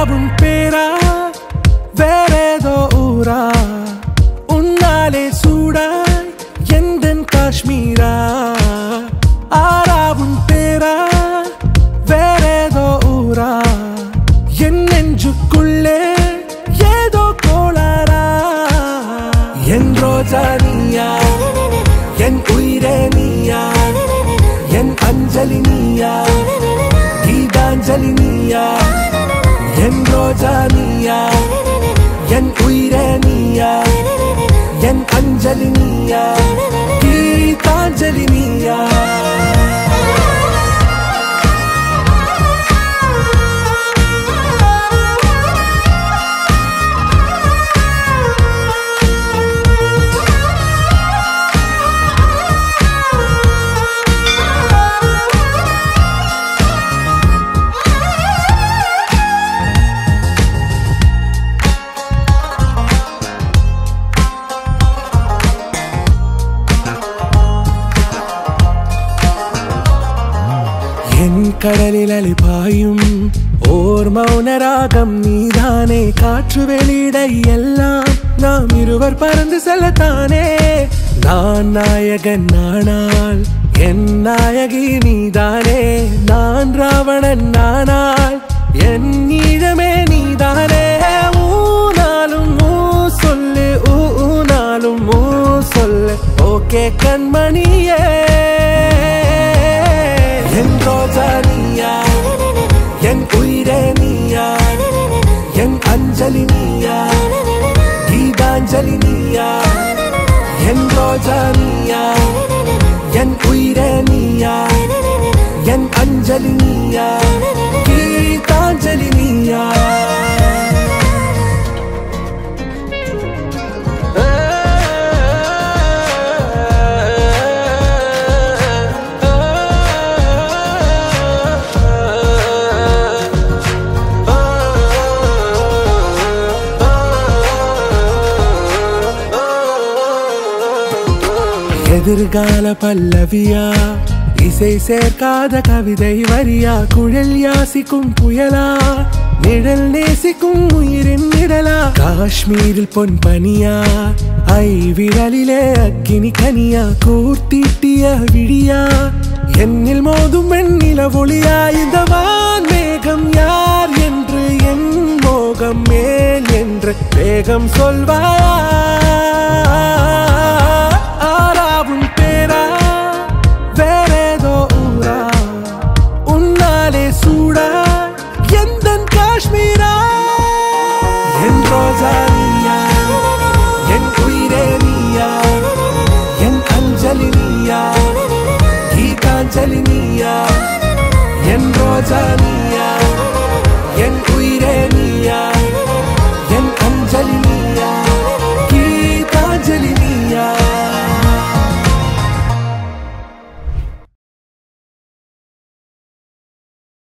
ஆராவும் பேரா வேறேதோ ஊரா உன்னாலே சூடாய் எந்தன் காஷ்மீரா ஆராவும் பேரா வேறேதோ ஊரா என் நெஞ்சுக்குள்ளே ஏதோ கோளாரா என் ரோஜா நீயா என் உயிரே நீயா என் அஞ்சலி நீயா கீதாஞ்சலி நீயா என் ரோஜா நீயா என் உயிரே நீயா என் அஞ்சலி நீயா கீதாஞ்சலி நீயா கடலில் அலைபாயும் ஓர் மௌன ராகம் நீதானே காற்று வெளியிட எல்லாம் நாம் இருவர் பறந்து செல்லத்தானே நான் நாயகன் நானால் என் நாயகி நீதானே நான் ராவணன் நானால் என் ஈழமே நீதானே ஊனாலும் ஊ சொல்லு ஊனாலும் ஊ சொல்லு ஓகே கண்மணியே என் ரோஜா நீயா என் உயிரே நீயா என் அஞ்சலி நீயா கீதாஞ்சலி நீயா என் ரோஜா நீயா என் உயிரே நீயா என் அஞ்சலி நீயா கீதாஞ்சலி நீயா எதிர்கால பல்லவியா இசை சேர்க்காத கவிதை வரியா குழல் யாசிக்கும் புயலா நிழல் நேசிக்கும் உயிரின் நிழலா காஷ்மீரில் பொன் பனியா ஐ விரலிலே அக்கினி கனியா கூர்த்தீட்டிய விழியா என்னில் மோதும் வெண்ணில ஒளியா இந்த வான் மேகம் யார் என்று என் மோகம் மேல் என்று வேகம் சொல்வாயா ஆராவும் பேரா வேறேதோ ஊரா உன்னாலே சூடா எந்தன் காஷ்மீரா என் ரோஜா நீயா என் உயிரே நீயா என் அஞ்சலி நீயா கீதாஞ்சலி நீயா என் ரோஜா